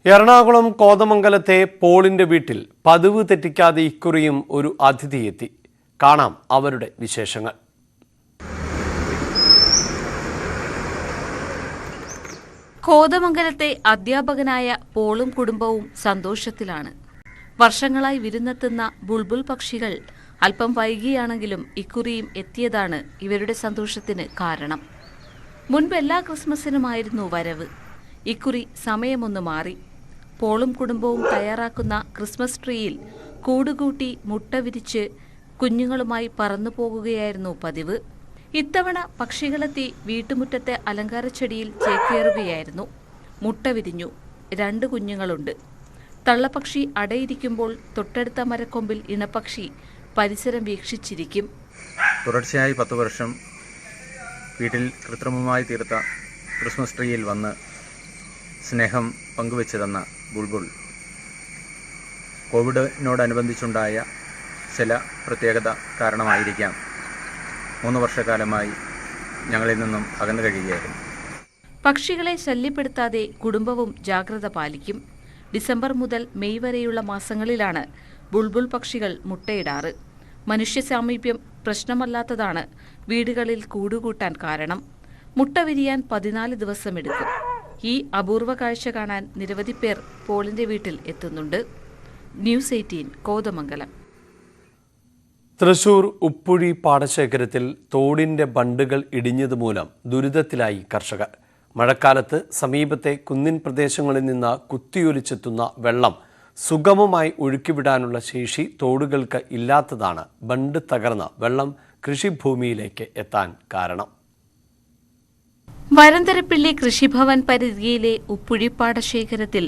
എറണാകുളം കോതമംഗലത്തെ പോളിന്റെ വീട്ടിൽ പതിവ് തെറ്റിക്കാതെ ഇക്കുറിയും ഒരു അതിഥി എത്തി. കാണാം അവരുടെ വിശേഷങ്ങൾ. കോതമംഗലത്തെ അധ്യാപകനായ പോളും കുടുംബവും സന്തോഷത്തിലാണ്. വർഷങ്ങളായി വിരുന്നെത്തുന്ന ബുൾബുൾ പക്ഷികൾ അല്പം വൈകിയാണെങ്കിലും ഇക്കുറിയും എത്തിയതാണ് ഇവരുടെ സന്തോഷത്തിന് കാരണം. മുൻപ് എല്ലാ ക്രിസ്മസിനുമായിരുന്നു വരവ്. ഇക്കുറി സമയമൊന്ന് മാറി. പോളും കുടുംബവും തയ്യാറാക്കുന്ന ക്രിസ്മസ് ട്രീയിൽ കൂടുകൂട്ടി മുട്ട വിരിച്ച് കുഞ്ഞുങ്ങളുമായി പറന്നു പോകുകയായിരുന്നു പതിവ്. ഇത്തവണ പക്ഷികളെത്തി വീട്ടുമുറ്റത്തെ അലങ്കാരച്ചെടിയിൽ ചേക്കേറുകയായിരുന്നു. മുട്ട വിരിഞ്ഞു. 2 കുഞ്ഞുങ്ങളുണ്ട്. തള്ളപ്പക്ഷി അടയിരിക്കുമ്പോൾ തൊട്ടടുത്ത മരക്കൊമ്പിൽ ഇണപ്പക്ഷി പരിസരം വീക്ഷിച്ചിരിക്കും. തുടർച്ചയായി 10 വർഷം വീട്ടിൽ കൃത്രിമമായി തീർത്ത ക്രിസ്മസ് ട്രീയിൽ വന്ന് സ്നേഹം പങ്കുവെച്ചു തന്ന ബുൾബുൾ കോവിഡിനോടനുബന്ധിച്ചുണ്ടായ ചില പ്രത്യേകത കാരണമായിരിക്കാം 3 വർഷക്കാലമായി ഞങ്ങളിൽ നിന്നും അകന്നു കഴിയുകയായിരുന്നു. പക്ഷികളെ ശല്യപ്പെടുത്താതെ കുടുംബവും ജാഗ്രത പാലിക്കും. ഡിസംബർ മുതൽ മെയ് വരെയുള്ള മാസങ്ങളിലാണ് ബുൾബുൾ പക്ഷികൾ മുട്ടയിടാറ്. മനുഷ്യ സാമീപ്യം പ്രശ്നമല്ലാത്തതാണ് വീടുകളിൽ കൂടുകൂട്ടാൻ കാരണം. മുട്ട വിരിയാൻ 14 ദിവസമെടുക്കും. ഈ അപൂർവ കാഴ്ച കാണാൻ നിരവധി പേർ പോളിന്റെ വീട്ടിൽ എത്തുന്നുണ്ട്. ന്യൂസ് 18 കോതമംഗലം. തൃശൂർ ഉപ്പുഴി പാടശേഖരത്തിൽ തോടിന്റെ ബണ്ടുകൾ ഇടിഞ്ഞതുമൂലം ദുരിതത്തിലായി കർഷകർ. മഴക്കാലത്ത് സമീപത്തെ കുന്നിൻ പ്രദേശങ്ങളിൽ നിന്ന് കുത്തിയൊലിച്ചെത്തുന്ന വെള്ളം സുഗമമായി ഒഴുക്കിവിടാനുള്ള ശേഷി തോടുകൾക്ക് ഇല്ലാത്തതാണ് ബണ്ട് തകർന്ന് വെള്ളം കൃഷിഭൂമിയിലേക്ക് എത്താൻ കാരണം. വരന്തരപ്പിള്ളി കൃഷിഭവൻ പരിധിയിലെ ഉപ്പുഴി പാടശേഖരത്തിൽ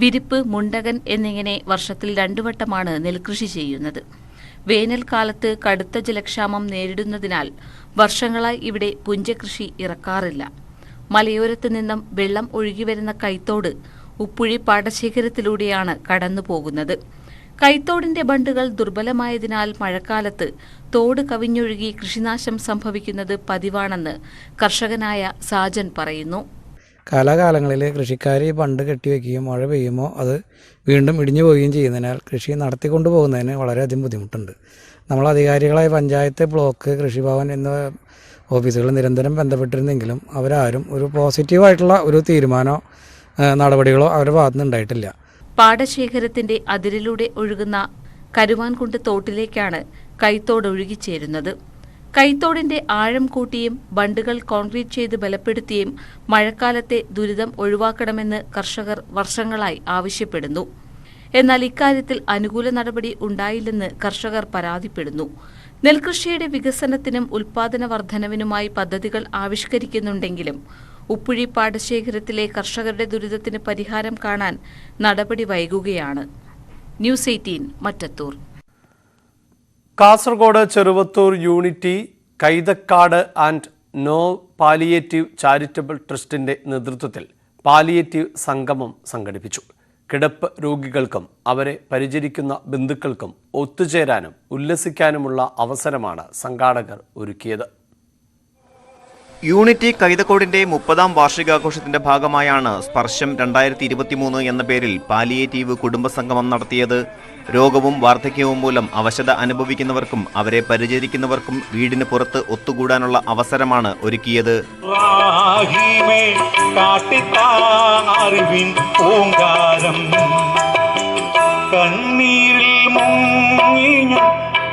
വിരിപ്പ്, മുണ്ടകൻ എന്നിങ്ങനെ വർഷത്തിൽ 2 വട്ടമാണ് നെൽകൃഷി ചെയ്യുന്നത്. വേനൽക്കാലത്ത് കടുത്ത ജലക്ഷാമം നേരിടുന്നതിനാൽ വർഷങ്ങളായി ഇവിടെ പുഞ്ചകൃഷി ഇറക്കാറില്ല. മലയോരത്ത് നിന്നും വെള്ളം ഒഴുകിവരുന്ന കൈത്തോട് ഉപ്പുഴി പാടശേഖരത്തിലൂടെയാണ് കടന്നുപോകുന്നത്. കൈത്തോടിന്റെ ബണ്ടുകൾ ദുർബലമായതിനാൽ മഴക്കാലത്ത് തോട് കവിഞ്ഞൊഴുകി കൃഷിനാശം സംഭവിക്കുന്നത് പതിവാണെന്ന് കർഷകനായ സാജൻ പറയുന്നു. കാലാകാലങ്ങളിൽ കൃഷിക്കാർ ഈ ബണ്ട് കെട്ടിവെക്കുകയും മഴ പെയ്യുമ്പോൾ അത് വീണ്ടും ഇടിഞ്ഞു പോവുകയും ചെയ്യുന്നതിനാൽ കൃഷി നടത്തിക്കൊണ്ടു പോകുന്നതിന് വളരെയധികം ബുദ്ധിമുട്ടുണ്ട്. നമ്മൾ അധികാരികളായ പഞ്ചായത്ത്, ബ്ലോക്ക്, കൃഷിഭവൻ എന്ന ഓഫീസുകൾ നിരന്തരം ബന്ധപ്പെട്ടിരുന്നെങ്കിലും അവരാരും ഒരു പോസിറ്റീവായിട്ടുള്ള ഒരു തീരുമാനമോ നടപടികളോ അവരുടെ ഭാഗത്തുനിന്ന് ഉണ്ടായിട്ടില്ല. പാടശേഖരത്തിന്റെ അതിരിലൂടെ ഒഴുകുന്ന കരുവാൻകുണ്ട് തോട്ടിലേക്കാണ് കൈത്തോട് ഒഴുകിച്ചേരുന്നത്. കൈത്തോടിന്റെ ആഴം കൂട്ടിയും ബണ്ടുകൾ കോൺക്രീറ്റ് ചെയ്ത് ബലപ്പെടുത്തിയും മഴക്കാലത്തെ ദുരിതം ഒഴിവാക്കണമെന്ന് കർഷകർ വർഷങ്ങളായി ആവശ്യപ്പെടുന്നു. എന്നാൽ ഇക്കാര്യത്തിൽ അനുകൂല നടപടി ഉണ്ടായില്ലെന്ന് കർഷകർ പരാതിപ്പെടുന്നു. നെൽകൃഷിയുടെ വികസനത്തിനും ഉൽപാദന വർധനവിനുമായി പദ്ധതികൾ ആവിഷ്കരിക്കുന്നുണ്ടെങ്കിലും ഉപ്പുഴി പാടശേഖരത്തിലെ കർഷകരുടെ ദുരിതത്തിന് പരിഹാരം കാണാൻ നടപടി വൈകുകയാണ്. News 18 Mattathur. Kasaragod Cheruvathur unity Kaithakkad and no palliative charitable ട്രസ്റ്റിന്റെ നേതൃത്വത്തിൽ പാലിയേറ്റീവ് സംഗമം സംഘടിപ്പിച്ചു. കിടപ്പ് രോഗികൾക്കും അവരെ പരിചരിക്കുന്ന ബന്ധുക്കൾക്കും ഒത്തുചേരാനും ഉല്ലസിക്കാനുമുള്ള അവസരമാണ് സംഘാടകർ ഒരുക്കിയത്. യൂണിറ്റി കൈതക്കോടിന്റെ 30ാം വാർഷികാഘോഷത്തിന്റെ ഭാഗമായാണ് സ്പർശം 2023 എന്ന പേരിൽ പാലിയേറ്റീവ് കുടുംബസംഗമം നടത്തിയത്. രോഗവും വാർദ്ധക്യവും മൂലം അവശത അനുഭവിക്കുന്നവർക്കും അവരെ പരിചരിക്കുന്നവർക്കും വീടിന് പുറത്ത് ഒത്തുകൂടാനുള്ള അവസരമാണ് ഒരുക്കിയത്.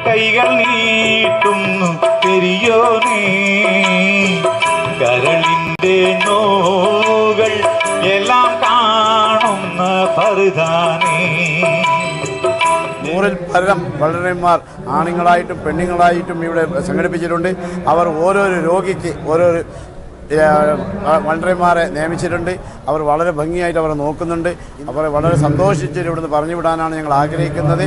കൈകൾ നീട്ടുന്നു പെരിയോനേ, കരളിന്റെ നോകൾ എല്ലാം കാണുന്ന പറുതാനേ. 100-ൽ വളരെമാർ ആണുങ്ങളായിട്ടും പെണ്ണുങ്ങളായിട്ടും ഇവിടെ സംഘടിപ്പിച്ചിട്ടുണ്ട്. അവർ ഓരോരോ രോഗിക്ക് ഓരോരോ വളരെമാരെ നിയമിച്ചിട്ടുണ്ട്. അവർ വളരെ ഭംഗിയായിട്ട് അവരെ നോക്കുന്നുണ്ട്. അവരെ വളരെ സന്തോഷിച്ചിട്ട് ഇവിടുന്ന് പറഞ്ഞു വിടാനാണ് ഞങ്ങൾ ആഗ്രഹിക്കുന്നത്.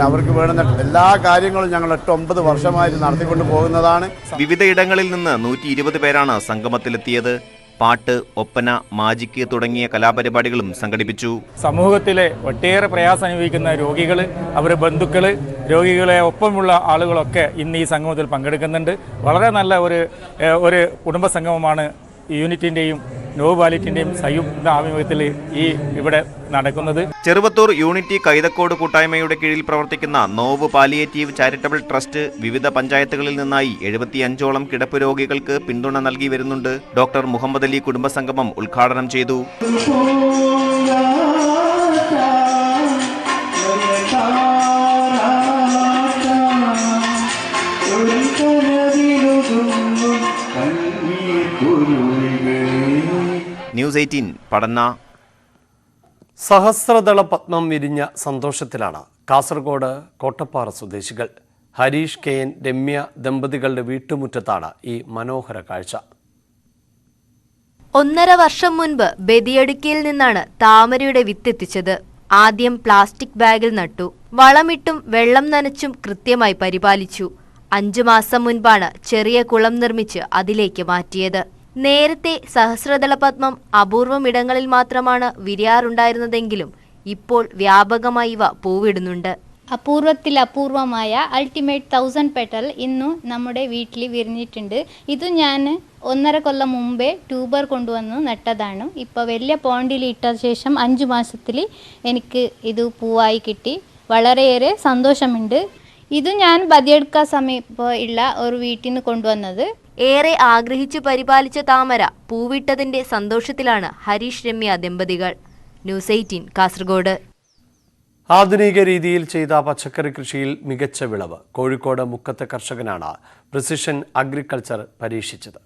അവർക്ക് വേണ്ടുന്ന എല്ലാ കാര്യങ്ങളും ഞങ്ങൾ 8-9 വർഷമായിട്ട് നടത്തിക്കൊണ്ട് പോകുന്നതാണ്. വിവിധയിടങ്ങളിൽ നിന്ന് 120 പേരാണ് സംഗമത്തിലെത്തിയത്. പാട്ട്, ഒപ്പന, മാജിക്ക് തുടങ്ങിയ കലാപരിപാടികളും സംഘടിപ്പിച്ചു. സമൂഹത്തിലെ ഒട്ടേറെ പ്രയാസം അനുഭവിക്കുന്ന രോഗികൾ, അവരുടെ ബന്ധുക്കൾ, രോഗികളെ ഒപ്പമുള്ള ആളുകളൊക്കെ ഇന്ന് ഈ സംഗമത്തിൽ പങ്കെടുക്കുന്നുണ്ട്. വളരെ നല്ല ഒരു കുടുംബ സംഗമമാണ് യൂണിറ്റിൻ്റെയും നോവ് വാലിറ്റിൻ്റെയും സംയുക്ത ആഭിമുഖ്യത്തിൽ ഇവിടെ നടക്കുന്നത്. ചെറുവത്തൂർ യൂണിറ്റി കൈതക്കോട് കൂട്ടായ്മയുടെ കീഴിൽ പ്രവർത്തിക്കുന്ന നോവ് പാലിയേറ്റീവ് ചാരിറ്റബിൾ ട്രസ്റ്റ് വിവിധ പഞ്ചായത്തുകളിൽ നിന്നായി 75ഓളം കിടപ്പ് രോഗികൾക്ക് പിന്തുണ നൽകി വരുന്നുണ്ട്. ഡോക്ടർ മുഹമ്മദ് അലി കുടുംബസംഗമം ഉദ്ഘാടനം ചെയ്തു. ന്യൂസ് 18 പടന്ന. സഹസ്രദള പത്മം വിരിഞ്ഞ സന്തോഷത്തിലാണ് കാസർഗോഡ് കോട്ടപ്പാറ സ്വദേശികൾ. ഹരീഷ് KN രമ്യ ദമ്പതികളുടെ വീട്ടുമുറ്റത്താണ് ഈ മനോഹര കാഴ്ച. 1.5 വർഷം മുൻപ് ബദിയടുക്കിയിൽ നിന്നാണ് താമരയുടെ വിത്തെത്തിച്ചത്. ആദ്യം പ്ലാസ്റ്റിക് ബാഗിൽ നട്ടു. വളമിട്ടും വെള്ളം നനച്ചും കൃത്യമായി പരിപാലിച്ചു. 5 മാസം മുൻപാണ് ചെറിയ കുളം നിർമ്മിച്ച് അതിലേക്ക് മാറ്റിയത്. നേരത്തെ സഹസ്രദള പത്മം അപൂർവം ഇടങ്ങളിൽ മാത്രമാണ് വിരിയാറുണ്ടായിരുന്നതെങ്കിലും ഇപ്പോൾ വ്യാപകമായി ഇവ പൂവിടുന്നുണ്ട്. അപൂർവമായ അൾട്ടിമേറ്റ് 1000 പെറ്റൽ ഇന്നും നമ്മുടെ വീട്ടിൽ വിരിഞ്ഞിട്ടുണ്ട്. ഇത് ഞാൻ 1.5 കൊല്ലം മുമ്പേ ട്യൂബർ കൊണ്ടുവന്ന് നട്ടതാണ്. ഇപ്പോൾ വലിയ പോണ്ടിൽ ഇട്ട ശേഷം 5 മാസത്തിൽ എനിക്ക് ഇത് പൂവായി കിട്ടി. വളരെയേറെ സന്തോഷമുണ്ട്. ഇത് ഞാൻ ബദിയടുക്ക സമീപം ഉള്ള ഒരു വീട്ടിൽ നിന്ന് കൊണ്ടുവന്നത്. ഏറെ ആഗ്രഹിച്ചു പരിപാലിച്ച താമര പൂവിട്ടതിന്റെ സന്തോഷത്തിലാണ് ഹരീഷ് രമ്യ ദമ്പതികൾ. ന്യൂസ് 18 കാസർഗോഡ്. ആധുനിക രീതിയിൽ ചെയ്ത പച്ചക്കറി കൃഷിയിൽ മികച്ച വിളവ്. കോഴിക്കോട് മുക്കത്തെ കർഷകനാണ് പ്രിസിഷൻ അഗ്രികൾച്ചർ പരീക്ഷിച്ചത്.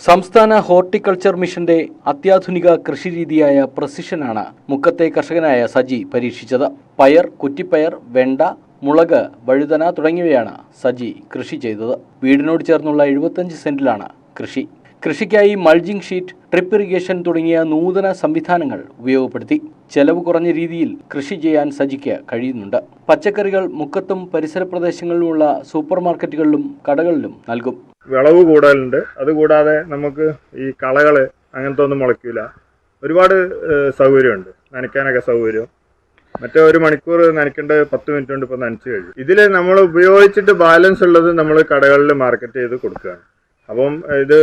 സംസ്ഥാന ഹോർട്ടിക്കൾച്ചർ മിഷന്റെ അത്യാധുനിക കൃഷിരീതിയായ പ്രസിഷനാണ് മുക്കത്തെ കർഷകനായ സജി പരീക്ഷിച്ചത്. പയർ, കുറ്റിപ്പയർ, വെണ്ട, മുളക്, വഴുതന തുടങ്ങിയവയാണ് സജി കൃഷി ചെയ്തത്. വീടിനോട് ചേർന്നുള്ള 75 സെന്റിലാണ് കൃഷി. കൃഷിക്കായി മൾജിംഗ് ഷീറ്റ്, ഡ്രിപ്പ് ഇറിഗേഷൻ തുടങ്ങിയ നൂതന സംവിധാനങ്ങൾ ഉപയോഗപ്പെടുത്തി ചെലവ് കുറഞ്ഞ രീതിയിൽ കൃഷി ചെയ്യാൻ സജിക്ക് കഴിയുന്നുണ്ട്. പച്ചക്കറികൾ മുക്കത്തും പരിസര പ്രദേശങ്ങളിലുമുള്ള സൂപ്പർ മാർക്കറ്റുകളിലും കടകളിലും നൽകും. വിളവ് കൂടുതലുണ്ട്. അതുകൂടാതെ നമുക്ക് ഈ കളകള് അങ്ങനത്തെ ഒന്നും മുളയ്ക്കില്ല. ഒരുപാട് സൗകര്യമുണ്ട്. നനയ്ക്കാനൊക്കെ സൗകര്യം. മറ്റേ 1 മണിക്കൂർ നനയ്ക്കേണ്ട 10 മിനിറ്റ് കൊണ്ട് ഇപ്പോൾ നനച്ച് കഴിയും. ഇതിൽ നമ്മൾ ഉപയോഗിച്ചിട്ട് ബാലൻസ് ഉള്ളത് നമ്മൾ കടകളിൽ മാർക്കറ്റ് ചെയ്ത് കൊടുക്കുകയാണ്. അപ്പം ഇത്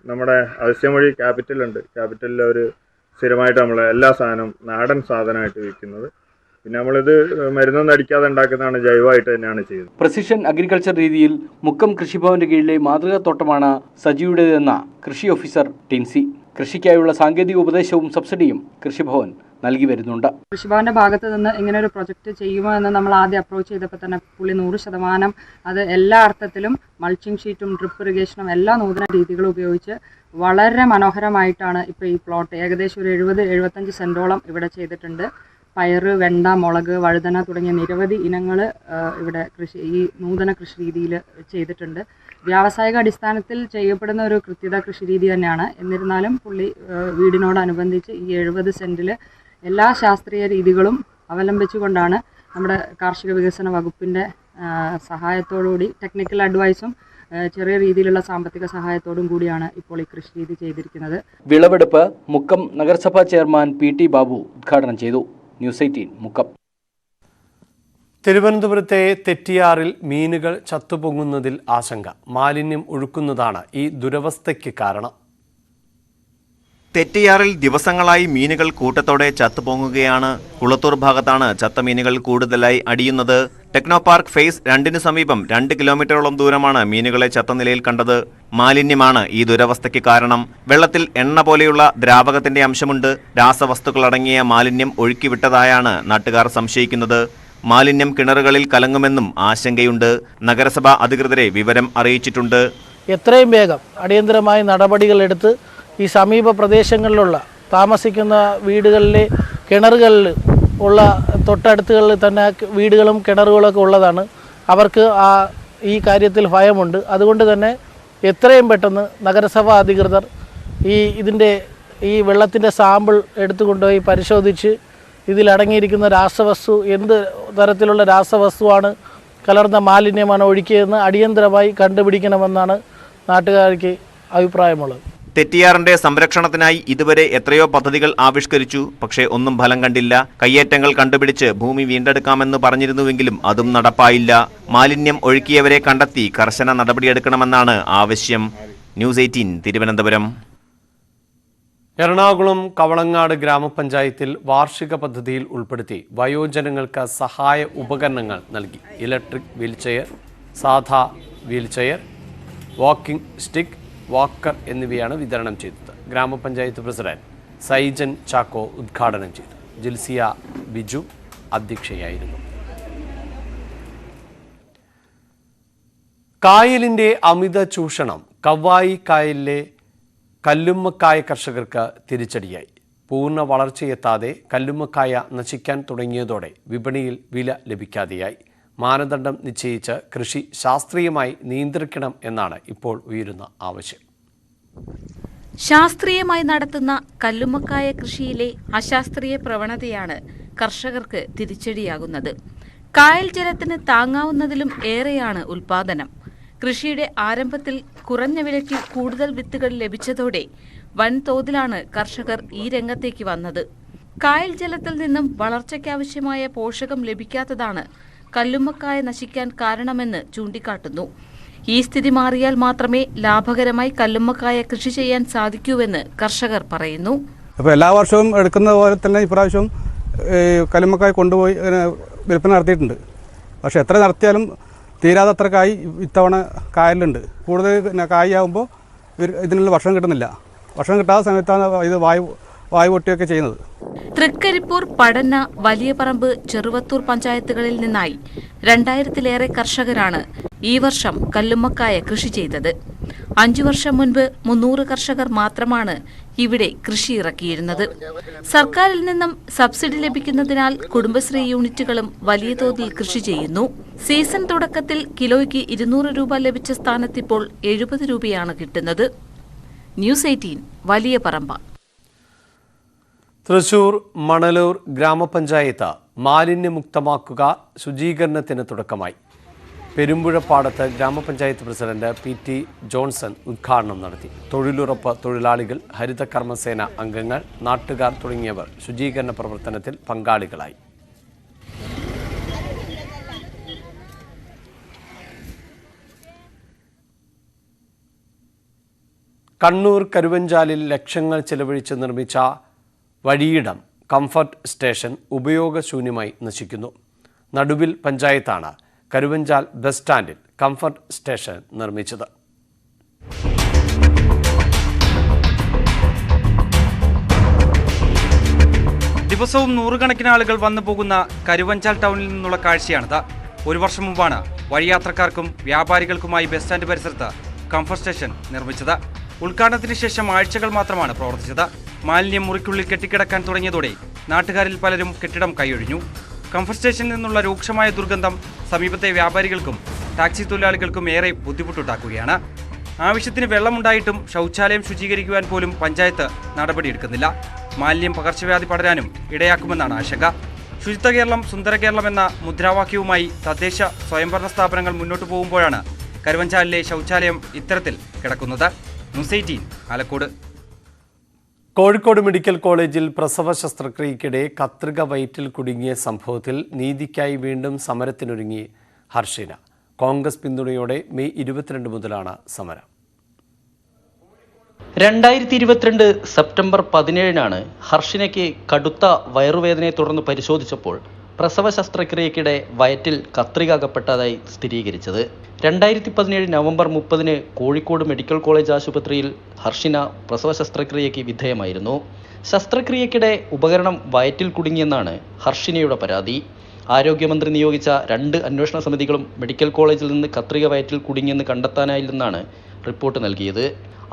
നമ്മുടെ അവശ്യമൊഴി ക്യാപിറ്റലുണ്ട്. ക്യാപിറ്റലിൽ അവർ സ്ഥിരമായിട്ട് നമ്മൾ എല്ലാ സാധനവും നാടൻ സാധനമായിട്ട് വിൽക്കുന്നത്. പിന്നെ നമ്മളിത് മരുന്നൊന്നും അടിക്കാതെ ഉണ്ടാക്കുന്നതാണ്, ജൈവമായിട്ട് തന്നെയാണ് ചെയ്യുന്നത്. പ്രസിഷൻ അഗ്രികൾച്ചർ രീതിയിൽ മുക്കം കൃഷിഭവന്റെ കീഴിലെ മാതൃകാ തോട്ടമാണ് സജിയുടേതെന്ന കൃഷി ഓഫീസർ ടിൻസി. കൃഷിക്കായുള്ള സാങ്കേതിക ഉപദേശവും സബ്സിഡിയും കൃഷിഭവൻ നൽകി വരുന്നുണ്ട്. കൃഷിഭവന്റെ ഭാഗത്ത് നിന്ന് ഇങ്ങനെ ഒരു പ്രൊജക്റ്റ് ചെയ്യുമോ എന്ന് നമ്മൾ ആദ്യം അപ്രോച്ച് ചെയ്തപ്പോൾ തന്നെ പുള്ളി 100% അത് എല്ലാ അർത്ഥത്തിലും മൾച്ചിങ് ഷീറ്റും ഡ്രിപ്പ് ഇറിഗേഷനും എല്ലാ നൂതന രീതികളും ഉപയോഗിച്ച് വളരെ മനോഹരമായിട്ടാണ് ഇപ്പോൾ ഈ പ്ലോട്ട് ഏകദേശം ഒരു 70-75 സെന്റോളം ഇവിടെ ചെയ്തിട്ടുണ്ട്. പയർ, വെണ്ട, മുളക്, വഴുതന തുടങ്ങിയ നിരവധി ഇനങ്ങൾ ഇവിടെ ഈ നൂതന കൃഷി രീതിയിൽ ചെയ്തിട്ടുണ്ട്. വ്യാവസായിക അടിസ്ഥാനത്തിൽ ചെയ്യപ്പെടുന്ന ഒരു കൃത്യത കൃഷി രീതി തന്നെയാണ്. എന്നിരുന്നാലും പുള്ളി വീടിനോടനുബന്ധിച്ച് ഈ 70 സെന്റിൽ എല്ലാ ശാസ്ത്രീയ രീതികളും അവലംബിച്ചുകൊണ്ടാണ് നമ്മുടെ കാർഷിക വികസന വകുപ്പിൻ്റെ സഹായത്തോടുകൂടി ടെക്നിക്കൽ അഡ്വൈസും ചെറിയ രീതിയിലുള്ള സാമ്പത്തിക സഹായത്തോടും കൂടിയാണ് ഇപ്പോൾ ഈ കൃഷി രീതി ചെയ്തിരിക്കുന്നത്. വിളവെടുപ്പ് മുക്കം നഗരസഭാ ചെയർമാൻ PT ബാബു ഉദ്ഘാടനം ചെയ്തു. ന്യൂസ് 18 മുക്കം. തിരുവനന്തപുരത്തെ തെറ്റിയാറിൽ മീനുകൾ ചത്തുപൊങ്ങുന്നതിൽ ആശങ്ക. മാലിന്യം ഒഴുക്കുന്നതാണ് ഈ ദുരവസ്ഥയ്ക്ക് കാരണം. തെറ്റിയാറിൽ ദിവസങ്ങളായി മീനുകൾ കൂട്ടത്തോടെ ചത്തുപൊങ്ങുകയാണ്. കുളത്തൂർ ഭാഗത്താണ് ചത്ത മീനുകൾ കൂടുതലായി അടിയുന്നത്. ടെക്നോ പാർക്ക് ഫേസ് 2 സമീപം 2 കിലോമീറ്ററോളം ദൂരമാണ് മീനുകളെ ചത്ത നിലയിൽ കണ്ടത്. മാലിന്യമാണ് ഈ ദുരവസ്ഥയ്ക്ക് കാരണം. വെള്ളത്തിൽ എണ്ണ പോലെയുള്ള ദ്രാവകത്തിന്റെ അംശമുണ്ട്. രാസവസ്തുക്കളടങ്ങിയ മാലിന്യം ഒഴുക്കിവിട്ടതായാണ് നാട്ടുകാർ സംശയിക്കുന്നത്. മാലിന്യം കിണറുകളിൽ കലങ്ങുമെന്നും ആശങ്കയുണ്ട്. നഗരസഭ അധികൃതരെ വിവരം അറിയിച്ചിട്ടുണ്ട്. എത്രയും വേഗം അടിയന്തരമായ നടപടികളെടുത്ത് ഈ സമീപ പ്രദേശങ്ങളിലുള്ള താമസിക്കുന്ന വീടുകളിലെ കിണറുകളിൽ ഉള്ള തൊട്ടടുത്തുകളിൽ തന്നെ വീടുകളും കിണറുകളൊക്കെ ഉള്ളതാണ്. അവർക്ക് ഈ കാര്യത്തിൽ ഭയമുണ്ട്. അതുകൊണ്ട് തന്നെ എത്രയും പെട്ടെന്ന് നഗരസഭാ അധികൃതർ ഈ വെള്ളത്തിൻ്റെ സാമ്പിൾ എടുത്തുകൊണ്ടുപോയി പരിശോധിച്ച് ഇതിലടങ്ങിയിരിക്കുന്ന രാസവസ്തു എന്ത് തരത്തിലുള്ള രാസവസ്തുവാണ്, കലർന്ന മാലിന്യമാണ് ഒഴുക്കിയതെന്ന് അടിയന്തരമായി കണ്ടുപിടിക്കണമെന്നാണ് നാട്ടുകാർക്ക് അഭിപ്രായമുള്ളത്. തെറ്റിയാറിന്റെ സംരക്ഷണത്തിനായി ഇതുവരെ എത്രയോ പദ്ധതികൾ ആവിഷ്കരിച്ചു. പക്ഷേ ഒന്നും ഫലം കണ്ടില്ല. കയ്യേറ്റങ്ങൾ കണ്ടുപിടിച്ച് ഭൂമി വീണ്ടെടുക്കാമെന്ന് പറഞ്ഞിരുന്നുവെങ്കിലും അതും നടപ്പായില്ല. മാലിന്യം ഒഴുക്കിയവരെ കണ്ടെത്തി കർശന നടപടിയെടുക്കണമെന്നാണ് ആവശ്യം. ന്യൂസ് 18 തിരുവനന്തപുരം. എറണാകുളം കവളങ്ങാട് ഗ്രാമപഞ്ചായത്തിൽ വാർഷിക പദ്ധതിയിൽ ഉൾപ്പെടുത്തി വയോജനങ്ങൾക്ക് സഹായ ഉപകരണങ്ങൾ നൽകി. ഇലക്ട്രിക് വീൽചെയർ, സാധാ വീൽചെയർ, വാക്കിംഗ് സ്റ്റിക്ക്, വാക്കർ എന്നിവയാണ് വിതരണം ചെയ്തത്. ഗ്രാമപഞ്ചായത്ത് പ്രസിഡന്റ് സൈജൻ ചാക്കോ ഉദ്ഘാടനം ചെയ്തു. ജിൽസിയ ബിജു അധ്യക്ഷയായിരുന്നു. കായലിന്റെ അമിത ചൂഷണം കവ്വായി കായലിലെ കല്ലുമ്മക്കായ കർഷകർക്ക് തിരിച്ചടിയായി. പൂർണ്ണ വളർച്ചയെത്താതെ കല്ലുമ്മക്കായ നശിക്കാൻ തുടങ്ങിയതോടെ വിപണിയിൽ വില ലഭിക്കാതെയായി. മാനദണ്ഡം നിശ്ചയിച്ച് കൃഷി ശാസ്ത്രീയമായി നിയന്ത്രിക്കണം എന്നാണ് ഇപ്പോൾ ഉയരുന്ന ആവശ്യം. ശാസ്ത്രീയമായി നടത്തുന്ന കല്ലുമ്മക്കായ കൃഷിയിലെ അശാസ്ത്രീയ പ്രവണതയാണ് കർഷകർക്ക് തിരിച്ചടിയാകുന്നത്. കായൽ ജലത്തിന് താങ്ങാവുന്നതിലും ഏറെയാണ് ഉൽപാദനം. കൃഷിയുടെ ആരംഭത്തിൽ കുറഞ്ഞ വിലയ്ക്ക് കൂടുതൽ വിത്തുകൾ ലഭിച്ചതോടെ വൻതോതിലാണ് കർഷകർ ഈ രംഗത്തേക്ക് വന്നത്. കായൽ ജലത്തിൽ നിന്നും വളർച്ചയ്ക്കാവശ്യമായ പോഷകം ലഭിക്കാത്തതാണ് കല്ലുമ്മക്കായ നശിക്കാൻ കാരണമെന്ന് ചൂണ്ടിക്കാട്ടുന്നു. ഈ സ്ഥിതി മാറിയാൽ മാത്രമേ ലാഭകരമായി കല്ലുമ്മക്കായ കൃഷി ചെയ്യാൻ സാധിക്കൂവെന്ന് കർഷകർ പറയുന്നു. അപ്പോൾ എല്ലാ വർഷവും എടുക്കുന്ന പോലെ തന്നെ ഇപ്രാവശ്യം കല്ലുമ്മക്കായ കൊണ്ടുപോയി വിൽപ്പന നടത്തിയിട്ടുണ്ട്. പക്ഷേ എത്ര നടത്തിയാലും തീരാതത്ര കായ് ഇത്തവണ കായലുണ്ട്. കൂടുതൽ കായാകുമ്പോൾ ഇതിനുള്ള ഭക്ഷണം കിട്ടുന്നില്ല. ഭക്ഷണം കിട്ടാത്ത സമയത്താണ് ഇത് വായു പൊട്ടിയൊക്കെ ചെയ്യുന്നത്. തൃക്കരിപ്പൂർ, പടന്ന, വലിയപറമ്പ്, ചെറുവത്തൂർ പഞ്ചായത്തുകളിൽ നിന്നായി 2000-ലേറെ കർഷകരാണ് ഈ വർഷം കല്ലുമ്മക്കായ കൃഷി ചെയ്തത്. 5 വർഷം മുൻപ് 300 കർഷകർ മാത്രമാണ് ഇവിടെ കൃഷി ഇറക്കിയിരുന്നത്. സർക്കാരിൽ നിന്നും സബ്സിഡി ലഭിക്കുന്നതിനാൽ കുടുംബശ്രീ യൂണിറ്റുകളും വലിയ തോതിൽ കൃഷി ചെയ്യുന്നു. സീസൺ തുടക്കത്തിൽ കിലോയ്ക്ക് 200 രൂപ ലഭിച്ച സ്ഥാനത്തിപ്പോൾ 70 രൂപയാണ് കിട്ടുന്നത്. ന്യൂസ് 18 വലിയപറമ്പ. തൃശൂർ മണലൂർ ഗ്രാമപഞ്ചായത്ത് മാലിന്യമുക്തമാക്കുക ശുചീകരണത്തിന് തുടക്കമായി. പെരുമ്പുഴപ്പാടത്ത് ഗ്രാമപഞ്ചായത്ത് പ്രസിഡന്റ് PT ജോൺസൺ ഉദ്ഘാടനം നടത്തി. തൊഴിലുറപ്പ് തൊഴിലാളികൾ, ഹരിത കർമ്മസേന അംഗങ്ങൾ, നാട്ടുകാർ തുടങ്ങിയവർ ശുചീകരണ പ്രവർത്തനത്തിൽ പങ്കാളികളായി. കണ്ണൂർ കരുവഞ്ചാലിൽ ലക്ഷങ്ങൾ ചെലവഴിച്ച് നിർമ്മിച്ച വഴിയിടം കംഫർട്ട് സ്റ്റേഷൻ ഉപയോഗശൂന്യമായി നശിക്കുന്നു. നടുവിൽ പഞ്ചായത്താണ് കരുവഞ്ചാൽ ബസ് സ്റ്റാൻഡിൽ കംഫർട്ട് സ്റ്റേഷൻ നിർമ്മിച്ചത്. ദിവസവും നൂറുകണക്കിന് ആളുകൾ വന്നു പോകുന്ന കരുവഞ്ചാൽ ടൗണിൽ നിന്നുള്ള കാഴ്ചയാണിത്. 1 വർഷം മുമ്പാണ് വഴിയാത്രക്കാർക്കും വ്യാപാരികൾക്കുമായി ബസ് സ്റ്റാൻഡ് പരിസരത്ത് കംഫർട്ട് സ്റ്റേഷൻ നിർമ്മിച്ചത്. ഉദ്ഘാടനത്തിന് ശേഷം ആഴ്ചകൾ മാത്രമാണ് പ്രവർത്തിച്ചത്. മാലിന്യം മുറിക്കുള്ളിൽ കെട്ടിക്കിടക്കാൻ തുടങ്ങിയതോടെ നാട്ടുകാരിൽ പലരും കെട്ടിടം കൈയൊഴിഞ്ഞു. കംഫർട്ട് സ്റ്റേഷനിൽ നിന്നുള്ള രൂക്ഷമായ ദുർഗന്ധം സമീപത്തെ വ്യാപാരികൾക്കും ടാക്സി തൊഴിലാളികൾക്കും ഏറെ ബുദ്ധിമുട്ടുണ്ടാക്കുകയാണ്. ആവശ്യത്തിന് വെള്ളമുണ്ടായിട്ടും ശൗചാലയം ശുചീകരിക്കുവാൻ പോലും പഞ്ചായത്ത് നടപടിയെടുക്കുന്നില്ല. മാലിന്യം പകർച്ചവ്യാധി പടരാനും ഇടയാക്കുമെന്നാണ് ആശങ്ക. ശുചിത്വ കേരളം, സുന്ദര കേരളം എന്ന മുദ്രാവാക്യവുമായി തദ്ദേശ സ്വയംഭരണ സ്ഥാപനങ്ങൾ മുന്നോട്ടു പോകുമ്പോഴാണ് കരുവഞ്ചാലിലെ ശൗചാലയം ഇത്തരത്തിൽ കിടക്കുന്നത്. ന്യൂസ് 18 ആലക്കോട്. കോഴിക്കോട് മെഡിക്കൽ കോളേജിൽ പ്രസവ ശസ്ത്രക്രിയയ്ക്കിടെ കത്രിക വയറ്റിൽ കുടുങ്ങിയ സംഭവത്തിൽ നീതിക്കായി വീണ്ടും സമരത്തിനൊരുങ്ങി ഹർഷിന. കോൺഗ്രസ് പിന്തുണയോടെ മെയ് 22 മുതലാണ് സമരം. 2022 സെപ്റ്റംബർ 17-നാണ് ഹർഷിനയ്ക്ക് കടുത്ത വയറുവേദനയെ തുടർന്ന് പരിശോധിച്ചപ്പോൾ പ്രസവ ശസ്ത്രക്രിയയ്ക്കിടെ വയറ്റിൽ കത്രിക അകപ്പെട്ടതായി സ്ഥിരീകരിച്ചത്. 2017 നവംബർ 30-ന് കോഴിക്കോട് മെഡിക്കൽ കോളേജ് ആശുപത്രിയിൽ ഹർഷിന പ്രസവ ശസ്ത്രക്രിയയ്ക്ക് വിധേയമായിരുന്നു. ശസ്ത്രക്രിയയ്ക്കിടെ ഉപകരണം വയറ്റിൽ കുടുങ്ങിയെന്നാണ് ഹർഷിനയുടെ പരാതി. ആരോഗ്യമന്ത്രി നിയോഗിച്ച 2 അന്വേഷണ സമിതികളും മെഡിക്കൽ കോളേജിൽ നിന്ന് കത്രിക വയറ്റിൽ കുടുങ്ങിയെന്ന് കണ്ടെത്താനായില്ലെന്നാണ് റിപ്പോർട്ട് നൽകിയത്.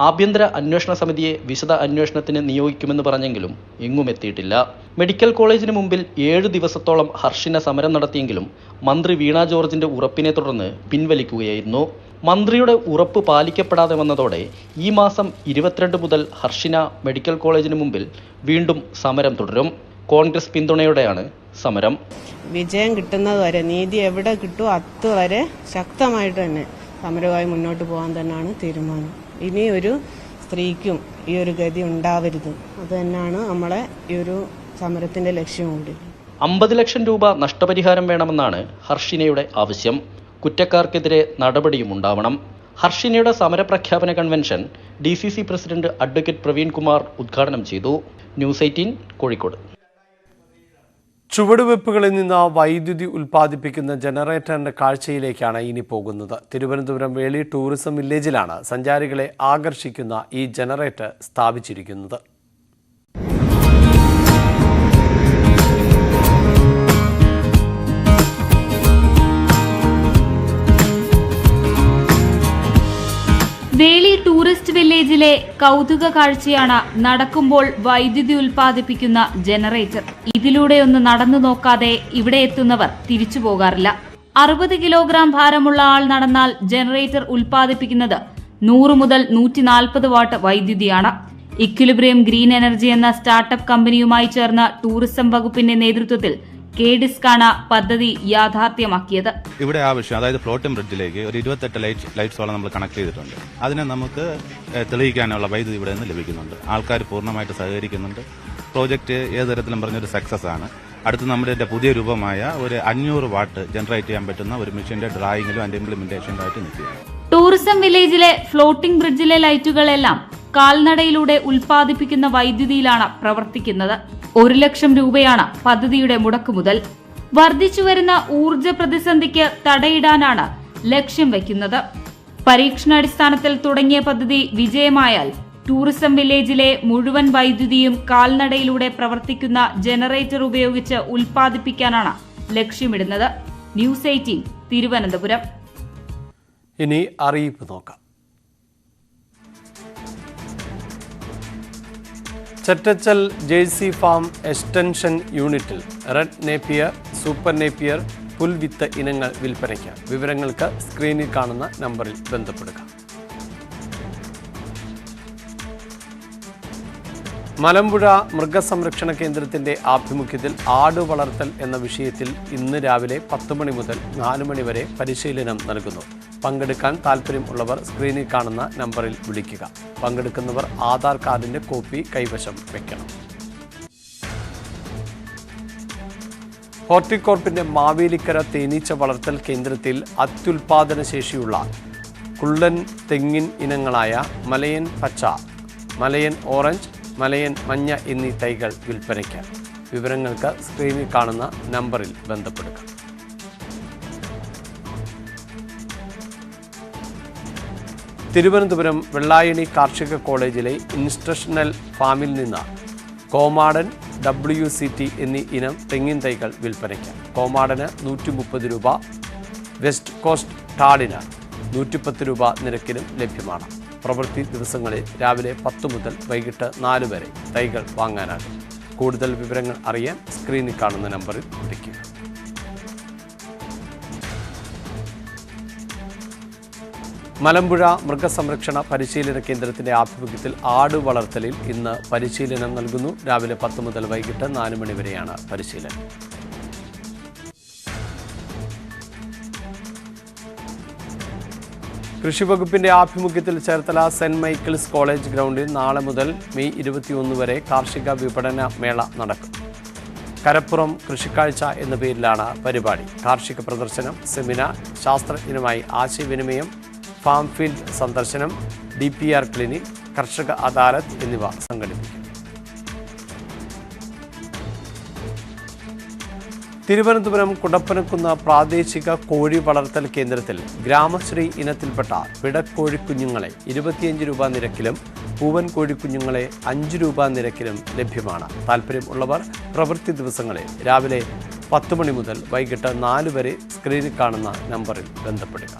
ആഭ്യന്തര അന്വേഷണ സമിതിയെ വിശദ അന്വേഷണത്തിന് നിയോഗിക്കുമെന്ന് പറഞ്ഞെങ്കിലും എങ്ങും എത്തിയിട്ടില്ല. മെഡിക്കൽ കോളേജിന് മുമ്പിൽ 7 ദിവസത്തോളം ഹർഷിന സമരം നടത്തിയെങ്കിലും മന്ത്രി വീണ ജോർജിന്റെ ഉറപ്പിനെ തുടർന്ന് പിൻവലിക്കുകയായിരുന്നു. മന്ത്രിയുടെ ഉറപ്പ് പാലിക്കപ്പെടാതെ വന്നതോടെ ഈ മാസം 22 മുതൽ ഹർഷിന മെഡിക്കൽ കോളേജിന് മുമ്പിൽ വീണ്ടും സമരം തുടരും. കോൺഗ്രസ് പിന്തുണയോടെയാണ് സമരം. വിജയം കിട്ടുന്നതുവരെ, നീതി എവിടെ കിട്ടുമോ അതുവരെ ശക്തമായിട്ട് തന്നെ സമരവുമായി മുന്നോട്ട് പോകാൻ തന്നെയാണ് തീരുമാനം. ഇനി ഒരു സ്ത്രീക്കും ഈ ഒരു ഗതി ഉണ്ടാവരുത്. അത് തന്നെയാണ് നമ്മളെ ഈ ഒരു സമരത്തിന്റെ ലക്ഷ്യം കൂടി. 50 ലക്ഷം രൂപ നഷ്ടപരിഹാരം വേണമെന്നാണ് ഹർഷിനയുടെ ആവശ്യം. കുറ്റക്കാർക്കെതിരെ നടപടിയും ഉണ്ടാവണം. ഹർഷിനയുടെ സമരപ്രഖ്യാപന convention DCC president advocate Praveen Kumar ഉദ്ഘാടനം ചെയ്തു. ന്യൂസ് 18 കോഴിക്കോട്. ചുവടുവെപ്പുകളിൽ നിന്ന് വൈദ്യുതി ഉൽപ്പാദിപ്പിക്കുന്ന ജനറേറ്ററിന്റെ കാഴ്ചയിലേക്കാണ് ഇനി പോകുന്നത്. തിരുവനന്തപുരം വേളി ടൂറിസം വില്ലേജിലാണ് സഞ്ചാരികളെ ആകർഷിക്കുന്ന ഈ ജനറേറ്റർ സ്ഥാപിച്ചിരിക്കുന്നത്. വേളി ടൂറിസ്റ്റ് വില്ലേജിലെ കൗതുക കാഴ്ചയാണ് നടക്കുമ്പോൾ വൈദ്യുതി ഉൽപ്പാദിപ്പിക്കുന്ന ജനറേറ്റർ. ഇതിലൂടെയൊന്ന് നടന്നു നോക്കാതെ ഇവിടെ എത്തുന്നവർ തിരിച്ചു പോകാറില്ല. 60 കിലോഗ്രാം ഭാരമുള്ള ആൾ നടന്നാൽ ജനറേറ്റർ ഉൽപ്പാദിപ്പിക്കുന്നത് 100 മുതൽ 140 വാട്ട് വൈദ്യുതിയാണ്. ഇക്വിലിബ്രിയം ഗ്രീൻ എനർജി എന്ന സ്റ്റാർട്ടപ്പ് കമ്പനിയുമായി ചേർന്ന ടൂറിസം വകുപ്പിന്റെ നേതൃത്വത്തിൽ KDISC-ആണ് പദ്ധതി യാഥാർത്ഥ്യമാക്കിയത്. ഇവിടെ ആവശ്യം, അതായത് ഫ്ലോട്ടിംഗ് ബ്രിഡ്ജിലേക്ക് ഒരു 28 ലൈറ്റ്സോളം നമ്മൾ കണക്ട് ചെയ്തിട്ടുണ്ട്. അതിനെ നമുക്ക് തെളിയിക്കാനുള്ള വൈദ്യുതി ഇവിടെ നിന്ന് ലഭിക്കുന്നുണ്ട്. ആൾക്കാർ പൂർണ്ണമായിട്ട് സഹകരിക്കുന്നുണ്ട്. പ്രോജക്റ്റ് ഏത് തരത്തിലും പറഞ്ഞൊരു സക്സസ് ആണ്. അടുത്ത് നമ്മുടെ പുതിയ രൂപമായ ഒരു 500 വാട്ട് ജനറേറ്റ് ചെയ്യാൻ പറ്റുന്ന ഒരു മെഷീന്റെ ഡ്രായിങ്ങിലും അതിന്റെ ഇംപ്ലിമെന്റേഷനിലും ആയിട്ട് നിൽക്കുകയാണ്. ടൂറിസം വില്ലേജിലെ ഫ്ലോട്ടിംഗ് ബ്രിഡ്ജിലെ ലൈറ്റുകളെല്ലാം കാൽനടയിലൂടെ ഉൽപ്പാദിപ്പിക്കുന്ന വൈദ്യുതിയിലാണ് പ്രവർത്തിക്കുന്നത്. 1 ലക്ഷം രൂപയാണ് പദ്ധതിയുടെ മുടക്കുമുതൽ. വർദ്ധിച്ചുവരുന്ന ഊർജ പ്രതിസന്ധിക്ക് തടയിടാനാണ് ലക്ഷ്യം വയ്ക്കുന്നത്. പരീക്ഷണാടിസ്ഥാനത്തിൽ തുടങ്ങിയ പദ്ധതി വിജയമായാൽ ടൂറിസം വില്ലേജിലെ മുഴുവൻ വൈദ്യുതിയും കാൽനടയിലൂടെ പ്രവർത്തിക്കുന്ന ജനറേറ്റർ ഉപയോഗിച്ച് ഉൽപ്പാദിപ്പിക്കാനാണ് ലക്ഷ്യമിടുന്നത്. ന്യൂസ് 18 തിരുവനന്തപുരം. ഇനി അറിയിപ്പ് നോക്കാം. ചെറ്റച്ചൽ ജേഴ്സി ഫാം എക്സ്റ്റൻഷൻ യൂണിറ്റിൽ റെഡ് നേപ്പിയർ, സൂപ്പർ നേപ്പിയർ, പുൽവിത്ത് ഇനങ്ങൾ വിൽപ്പനയ്ക്ക്. വിവരങ്ങൾക്ക് സ്ക്രീനിൽ കാണുന്ന നമ്പറിൽ ബന്ധപ്പെടുക. മലമ്പുഴ മൃഗസംരക്ഷണ കേന്ദ്രത്തിന്റെ ആഭിമുഖ്യത്തിൽ ആട് വളർത്തൽ എന്ന വിഷയത്തിൽ ഇന്ന് രാവിലെ 10 മണി മുതൽ 4 മണി വരെ പരിശീലനം നൽകുന്നു. പങ്കെടുക്കാൻ താൽപ്പര്യമുള്ളവർ സ്ക്രീനിൽ കാണുന്ന നമ്പറിൽ വിളിക്കുക. പങ്കെടുക്കുന്നവർ ആധാർ കാർഡിന്റെ കോപ്പി കൈവശം വയ്ക്കണം. ഹോർട്ടികോർപ്പിന്റെ മാവേലിക്കര തേനീച്ച വളർത്തൽ കേന്ദ്രത്തിൽ അത്യുൽപാദന ശേഷിയുള്ള കുള്ളൻ തെങ്ങിൻ ഇനങ്ങളായ മലയൻ പച്ച, മലയൻ ഓറഞ്ച്, മലയൻ മഞ്ഞ എന്നീ തൈകൾ വിൽപ്പനയ്ക്ക്. വിവരങ്ങൾക്ക് സ്ക്രീനിൽ കാണുന്ന നമ്പറിൽ ബന്ധപ്പെടുക. തിരുവനന്തപുരം വെള്ളായണി കാർഷിക കോളേജിലെ ഇൻസ്ട്രക്ഷണൽ ഫാമിൽ നിന്ന് കോമാടൻ, WCT എന്നീ ഇനം തെങ്ങിൻ തൈകൾ വിൽപ്പനയ്ക്ക്. കോമാടന് 130 രൂപ, വെസ്റ്റ് കോസ്റ്റ് ടാഡിന് 110 രൂപ നിരക്കിലും ലഭ്യമാണ്. പ്രവൃത്തി ദിവസങ്ങളിൽ രാവിലെ 10 മുതൽ വൈകിട്ട് 4 വരെ തൈകൾ വാങ്ങാനാകും. കൂടുതൽ വിവരങ്ങൾ അറിയാൻ സ്ക്രീനിൽ കാണുന്ന നമ്പറിൽ വിളിക്കുക. മലമ്പുഴ മൃഗസംരക്ഷണ പരിശീലന കേന്ദ്രത്തിന്റെ ആഭിമുഖ്യത്തിൽ ആട് വളർത്തലിൽ ഇന്ന് പരിശീലനം നൽകുന്നു. രാവിലെ 10 മുതൽ വൈകിട്ട് 4 മണി വരെയാണ് പരിശീലനം. കൃഷിവകുപ്പിന്റെ ആഭിമുഖ്യത്തിൽ ചേർത്തല സെന്റ് മൈക്കിൾസ് കോളേജ് ഗ്രൗണ്ടിൽ നാളെ മുതൽ മെയ് 21 വരെ കാർഷിക വിപണന മേള നടക്കും. കരപ്പുറം കൃഷിക്കാഴ്ച എന്ന പേരിലാണ് പരിപാടി. കാർഷിക പ്രദർശനം, സെമിനാർ, ശാസ്ത്രജ്ഞനുമായി ആശയവിനിമയം, ഫാം ഫീൽഡ് സന്ദർശനം, DPR ക്ലിനിക്, കർഷക അദാലത്ത് എന്നിവ സംഘടിപ്പിക്കും. തിരുവനന്തപുരം കുടപ്പനക്കുന്ന് പ്രാദേശിക കോഴി വളർത്തൽ കേന്ദ്രത്തിൽ ഗ്രാമശ്രീ ഇനത്തിൽപ്പെട്ട പിടക്കോഴിക്കുഞ്ഞുങ്ങളെ 25 രൂപ നിരക്കിലും പൂവൻ കോഴിക്കുഞ്ഞുങ്ങളെ 5 രൂപ നിരക്കിലും ലഭ്യമാണ്. താൽപ്പര്യമുള്ളവർ പ്രവൃത്തി ദിവസങ്ങളിൽ രാവിലെ 10 മണി മുതൽ വൈകിട്ട് 4 വരെ സ്ക്രീനിൽ കാണുന്ന നമ്പറിൽ ബന്ധപ്പെടുക.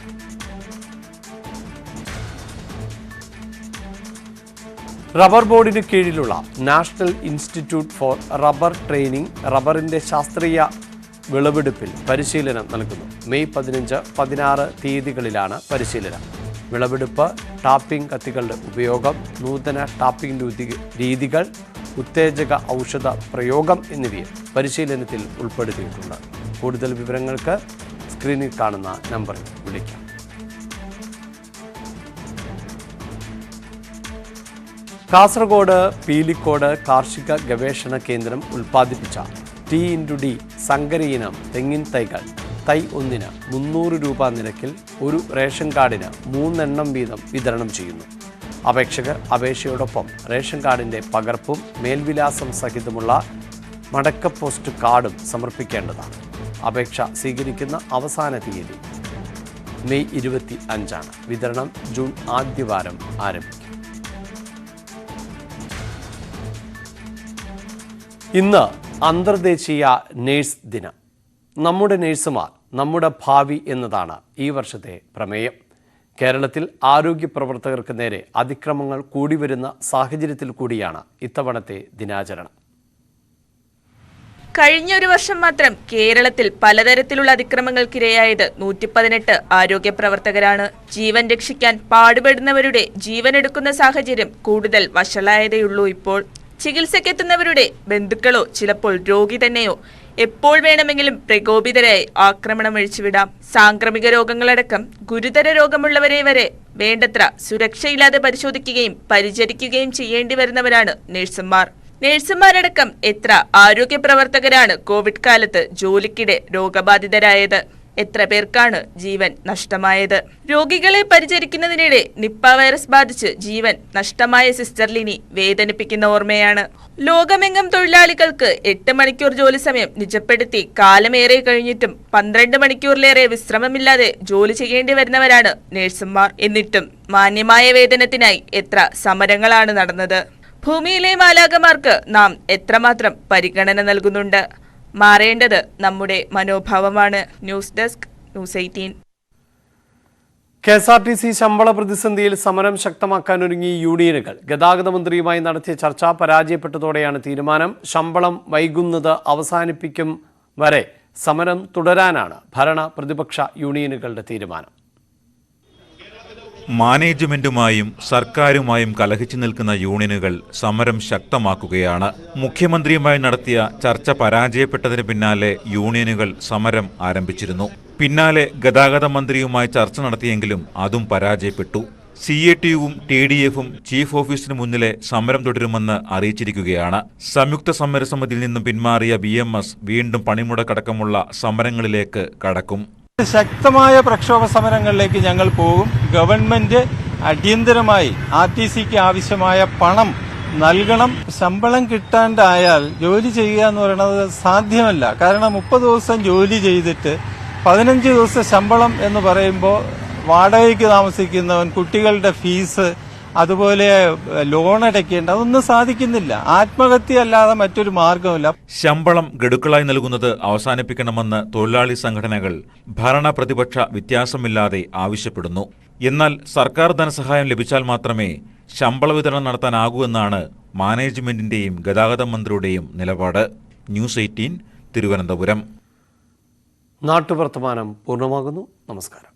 റബ്ബർ ബോർഡിന് കീഴിലുള്ള national institute four rubber training റബ്ബറിന്റെ ശാസ്ത്രീയ വിളവെടുപ്പിൽ പരിശീലനം നൽകുന്നു. മെയ് 15, 16 തീയതികളിലാണ് പരിശീലനം. വിളവെടുപ്പ്, ടാപ്പിംഗ് കത്തികളുടെ ഉപയോഗം, നൂതന ടാപ്പിംഗ് രീതികൾ, ഉത്തേജക ഔഷധ പ്രയോഗം എന്നിവയും പരിശീലനത്തിൽ ഉൾപ്പെടുത്തിയിട്ടുണ്ട്. കൂടുതൽ വിവരങ്ങൾക്ക് സ്ക്രീനിൽ കാണുന്ന നമ്പറിൽ വിളിക്കാം. കാസർഗോഡ് പീലിക്കോട് കാർഷിക ഗവേഷണ കേന്ദ്രം ഉൽപ്പാദിപ്പിച്ച T*D സങ്കര ഇനം തെങ്ങിൻ തൈകൾ തൈ ഒന്നിന് 300 രൂപ നിരക്കിൽ ഒരു റേഷൻ കാർഡിന് 3 എണ്ണം വീതം വിതരണം ചെയ്യുന്നു. അപേക്ഷകർ അപേക്ഷയോടൊപ്പം റേഷൻ കാർഡിൻ്റെ പകർപ്പും മേൽവിലാസം സഹിതമുള്ള മടക്ക പോസ്റ്റ് കാർഡും സമർപ്പിക്കേണ്ടതാണ്. അപേക്ഷ സ്വീകരിക്കുന്ന അവസാന തീയതി മെയ് 25. വിതരണം ജൂൺ ആദ്യവാരം ആരംഭിക്കും. ഇന്ന് അന്തർദേശീയ നേഴ്സ് ദിനം. നമ്മുടെ നേഴ്സുമാർ നമ്മുടെ ഭാവി എന്നതാണ് ഈ വർഷത്തെ പ്രമേയം. കേരളത്തിൽ ആരോഗ്യ പ്രവർത്തകർക്ക് നേരെ അതിക്രമങ്ങൾ കൂടിവരുന്ന സാഹചര്യത്തിൽ കൂടിയാണ് ഇത്തവണത്തെ ദിനാചരണം. കഴിഞ്ഞ ഒരു വർഷം മാത്രം കേരളത്തിൽ പലതരത്തിലുള്ള അതിക്രമങ്ങൾക്കിരയായത് 118 ആരോഗ്യ പ്രവർത്തകരാണ്. ജീവൻ രക്ഷിക്കാൻ പാടുപെടുന്നവരുടെ ജീവനെടുക്കുന്ന സാഹചര്യം കൂടുതൽ വഷളായതേയുള്ളൂ ഇപ്പോൾ. ചികിത്സയ്ക്കെത്തുന്നവരുടെ ബന്ധുക്കളോ ചിലപ്പോൾ രോഗി തന്നെയോ എപ്പോൾ വേണമെങ്കിലും പ്രകോപിതരായി ആക്രമണം അഴിച്ചുവിടാം. സാംക്രമിക രോഗങ്ങളടക്കം ഗുരുതര രോഗമുള്ളവരെ വരെ വേണ്ടത്ര സുരക്ഷയില്ലാതെ പരിശോധിക്കുകയും പരിചരിക്കുകയും ചെയ്യേണ്ടി വരുന്നവരാണ് നഴ്സുമാർ. നഴ്സുമാരടക്കം എത്ര ആരോഗ്യ പ്രവർത്തകരാണ് കോവിഡ് കാലത്ത് ജോലിക്കിടെ രോഗബാധിതരായത്? എത്ര പേർക്കാണ് ജീവൻ നഷ്ടമായത്? രോഗികളെ പരിചരിക്കുന്നതിനിടെ നിപ്പ വൈറസ് ബാധിച്ച് ജീവൻ നഷ്ടമായ സിസ്റ്റർ ലിനി വേദനിപ്പിക്കുന്ന ഓർമ്മയാണ്. ലോകമെങ്ങും തൊഴിലാളികൾക്ക് 8 മണിക്കൂർ ജോലി സമയം നിജപ്പെടുത്തി കാലമേറെ കഴിഞ്ഞിട്ടും 12 മണിക്കൂറിലേറെ വിശ്രമമില്ലാതെ ജോലി ചെയ്യേണ്ടി വരുന്നവരാണ് നഴ്സുമാർ. എന്നിട്ടും മാന്യമായ വേതനത്തിനായി എത്ര സമരങ്ങളാണ് നടന്നത്? ഭൂമിയിലെ മാലാഖമാർക്ക് നാം എത്രമാത്രം പരിഗണന നൽകുന്നുണ്ട്? മാറേണ്ടത് നമ്മുടെ മനോഭാവമാണ്. News desk news 18. KSRTC ശമ്പള പ്രതിസന്ധിയിൽ സമരം ശക്തമാക്കാനൊരുങ്ങി യൂണിയനുകൾ. ഗതാഗത മന്ത്രിയുമായി നടത്തിയ ചർച്ച പരാജയപ്പെട്ടതോടെയാണ് തീരുമാനം. ശമ്പളം വൈകുന്നത് അവസാനിപ്പിക്കും വരെ സമരം തുടരാനാണ് ഭരണ പ്രതിപക്ഷ യൂണിയനുകളുടെ തീരുമാനം. മാനേജ്മെന്റുമായും സർക്കാരുമായും കലഹിച്ചു നിൽക്കുന്ന യൂണിയനുകൾ സമരം ശക്തമാക്കുകയാണ്. മുഖ്യമന്ത്രിയുമായി നടത്തിയ ചർച്ച പരാജയപ്പെട്ടതിന് പിന്നാലെ യൂണിയനുകൾ സമരം ആരംഭിച്ചിരുന്നു. പിന്നാലെ ഗതാഗത മന്ത്രിയുമായി ചർച്ച നടത്തിയെങ്കിലും അതും പരാജയപ്പെട്ടു. CATUവും TDFും ചീഫ് ഓഫീസിന് മുന്നിലെ സമരം തുടരുമെന്ന് അറിയിച്ചിരിക്കുകയാണ്. സംയുക്ത സമരസമിതിയിൽ നിന്നും പിന്മാറിയ BMS വീണ്ടും പണിമുടക്കടക്കമുള്ള സമരങ്ങളിലേക്ക് കടക്കും. ശക്തമായ പ്രക്ഷോഭ സമരങ്ങളിലേക്ക് ഞങ്ങൾ പോകും. ഗവൺമെന്റ് അടിയന്തരമായി RTCക്ക് ആവശ്യമായ പണം നൽകണം. ശമ്പളം കിട്ടാണ്ടായാൽ ജോലി ചെയ്യുക എന്ന് പറയുന്നത് സാധ്യമല്ല. കാരണം 30 ദിവസം ജോലി ചെയ്തിട്ട് 15 ദിവസം ശമ്പളം എന്ന് പറയുമ്പോൾ വാടകയ്ക്ക് താമസിക്കുന്നവൻ, കുട്ടികളുടെ ഫീസ്, അതുപോലെ ലോൺ അടയ്ക്കേണ്ട, അതൊന്നും സാധിക്കുന്നില്ല. ആത്മഹത്യ അല്ലാതെ മറ്റൊരു മാർഗമില്ല. ശമ്പളം ഗഡുക്കളായി നൽകുന്നത് അവസാനിപ്പിക്കണമെന്ന് തൊഴിലാളി സംഘടനകൾ ഭരണ പ്രതിപക്ഷ വ്യത്യാസമില്ലാതെ ആവശ്യപ്പെടുന്നു. എന്നാൽ സർക്കാർ ധനസഹായം ലഭിച്ചാൽ മാത്രമേ ശമ്പള വിതരണം നടത്താനാകൂ എന്നാണ് മാനേജ്മെന്റിന്റെയും ഗതാഗത മന്ത്രിയുടെയും നിലപാട്. ന്യൂസ് 18 തിരുവനന്തപുരം. നാട്ടുവർത്തമാനം പൂർണ്ണമാകുന്നു. നമസ്കാരം.